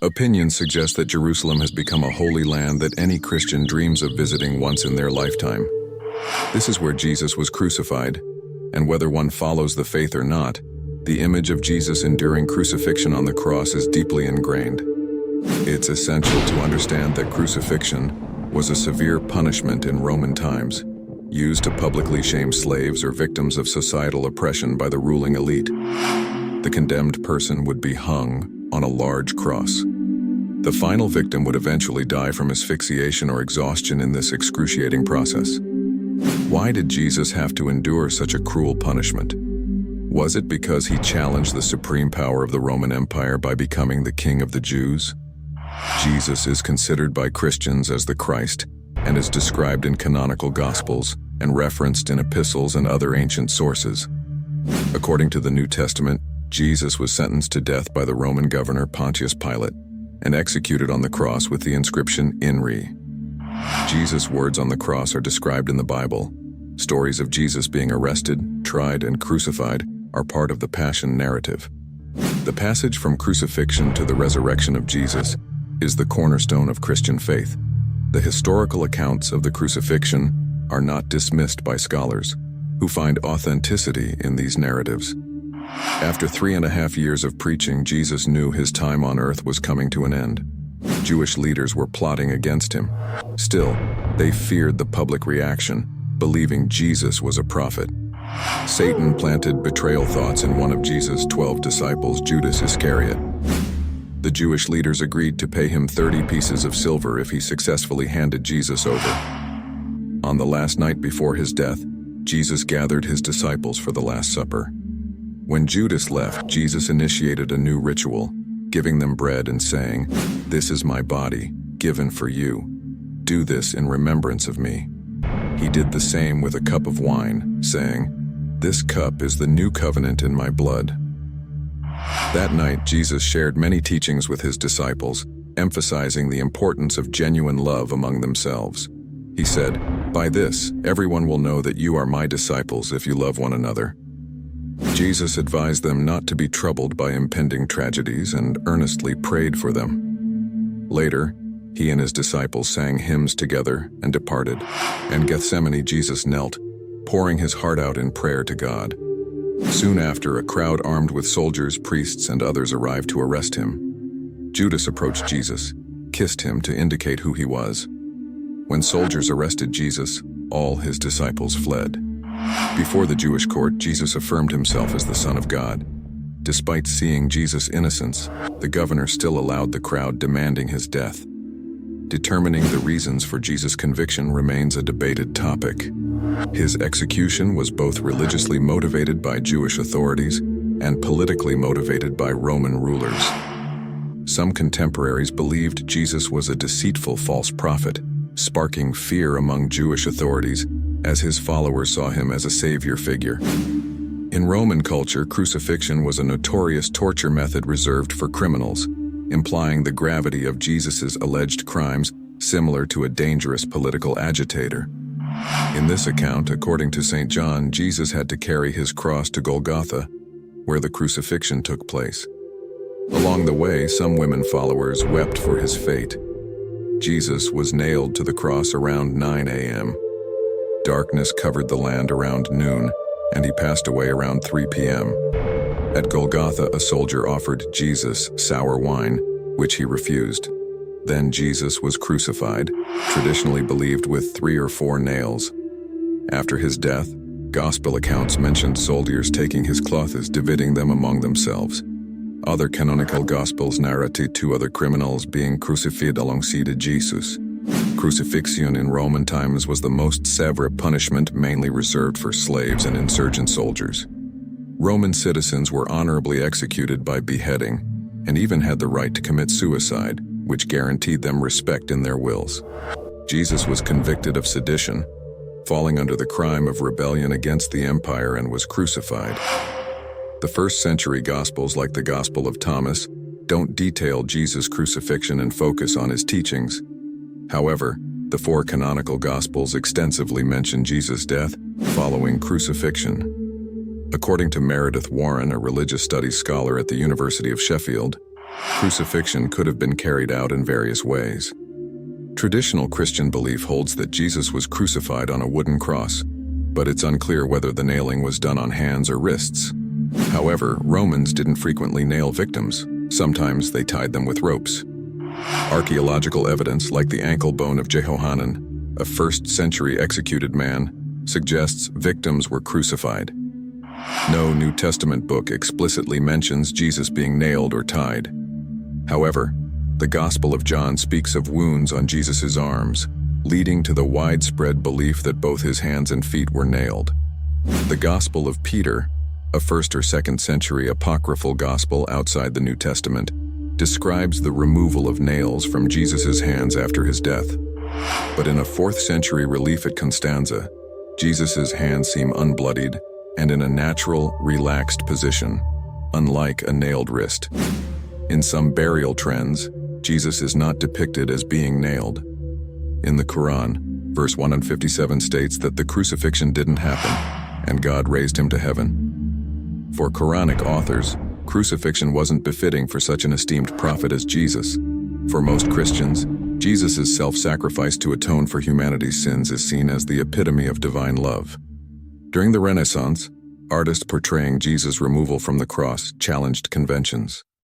Opinions suggest that Jerusalem has become a holy land that any Christian dreams of visiting once in their lifetime. This is where Jesus was crucified, and whether one follows the faith or not, the image of Jesus enduring crucifixion on the cross is deeply ingrained. It's essential to understand that crucifixion was a severe punishment in Roman times, used to publicly shame slaves or victims of societal oppression by the ruling elite. The condemned person would be hung on a large cross. The final victim would eventually die from asphyxiation or exhaustion in this excruciating process. Why did Jesus have to endure such a cruel punishment? Was it because he challenged the supreme power of the Roman Empire by becoming the King of the Jews? Jesus is considered by Christians as the Christ and is described in canonical Gospels and referenced in epistles and other ancient sources. According to the New Testament, Jesus was sentenced to death by the Roman governor Pontius Pilate and executed on the cross with the inscription "In Re." Jesus' words on the cross are described in the Bible. Stories of Jesus being arrested, tried, and crucified are part of the Passion narrative. The passage from crucifixion to the resurrection of Jesus is the cornerstone of Christian faith. The historical accounts of the crucifixion are not dismissed by scholars, who find authenticity in these narratives. After 3.5 years of preaching, Jesus knew his time on earth was coming to an end. Jewish leaders were plotting against him. Still, they feared the public reaction, believing Jesus was a prophet. Satan planted betrayal thoughts in one of Jesus' 12 disciples, Judas Iscariot. The Jewish leaders agreed to pay him 30 pieces of silver if he successfully handed Jesus over. On the last night before his death, Jesus gathered his disciples for the Last Supper. When Judas left, Jesus initiated a new ritual, giving them bread and saying, "This is my body, given for you. Do this in remembrance of me." He did the same with a cup of wine, saying, "This cup is the new covenant in my blood." That night, Jesus shared many teachings with his disciples, emphasizing the importance of genuine love among themselves. He said, "By this, everyone will know that you are my disciples if you love one another." Jesus advised them not to be troubled by impending tragedies and earnestly prayed for them. Later, he and his disciples sang hymns together and departed. In Gethsemane, Jesus knelt, pouring his heart out in prayer to God. Soon after, a crowd armed with soldiers, priests, and others arrived to arrest him. Judas approached Jesus, kissed him to indicate who he was. When soldiers arrested Jesus, all his disciples fled. Before the Jewish court, Jesus affirmed himself as the Son of God. Despite seeing Jesus' innocence, the governor still allowed the crowd demanding his death. Determining the reasons for Jesus' conviction remains a debated topic. His execution was both religiously motivated by Jewish authorities and politically motivated by Roman rulers. Some contemporaries believed Jesus was a deceitful false prophet, sparking fear among Jewish authorities as his followers saw him as a savior figure. In Roman culture, crucifixion was a notorious torture method reserved for criminals, implying the gravity of Jesus' alleged crimes, similar to a dangerous political agitator. In this account, according to St. John, Jesus had to carry his cross to Golgotha, where the crucifixion took place. Along the way, some women followers wept for his fate. Jesus was nailed to the cross around 9 a.m. Darkness covered the land around noon, and he passed away around 3 p.m. At Golgotha, a soldier offered Jesus sour wine, which he refused. Then Jesus was crucified, traditionally believed with 3 or 4 nails. After his death, gospel accounts mentioned soldiers taking his clothes, dividing them among themselves. Other canonical gospels narrate 2 other criminals being crucified alongside Jesus. Crucifixion in Roman times was the most severe punishment, mainly reserved for slaves and insurgent soldiers. Roman citizens were honorably executed by beheading, and even had the right to commit suicide, which guaranteed them respect in their wills. Jesus was convicted of sedition, falling under the crime of rebellion against the empire, and was crucified. The first-century Gospels, like the Gospel of Thomas, don't detail Jesus' crucifixion and focus on his teachings. However, the 4 canonical Gospels extensively mention Jesus' death following crucifixion. According to Meredith Warren, a religious studies scholar at the University of Sheffield, Crucifixion could have been carried out in various ways. Traditional Christian belief holds that Jesus was crucified on a wooden cross, but it's unclear whether the nailing was done on hands or wrists. However, Romans didn't frequently nail victims. Sometimes they tied them with ropes. Archaeological evidence, like the ankle bone of Jehohanan, a first-century executed man, suggests victims were crucified. No New Testament book explicitly mentions Jesus being nailed or tied. However, the Gospel of John speaks of wounds on Jesus' arms, leading to the widespread belief that both his hands and feet were nailed. The Gospel of Peter, a 1st or 2nd century apocryphal gospel outside the New Testament, describes the removal of nails from Jesus' hands after his death. But in a 4th century relief at Constanza, Jesus' hands seem unbloodied and in a natural, relaxed position, unlike a nailed wrist. In some burial trends, Jesus is not depicted as being nailed. In the Quran, verse 157 states that the crucifixion didn't happen, and God raised him to heaven. For Quranic authors, crucifixion wasn't befitting for such an esteemed prophet as Jesus. For most Christians, Jesus' self-sacrifice to atone for humanity's sins is seen as the epitome of divine love. During the Renaissance, artists portraying Jesus' removal from the cross challenged conventions.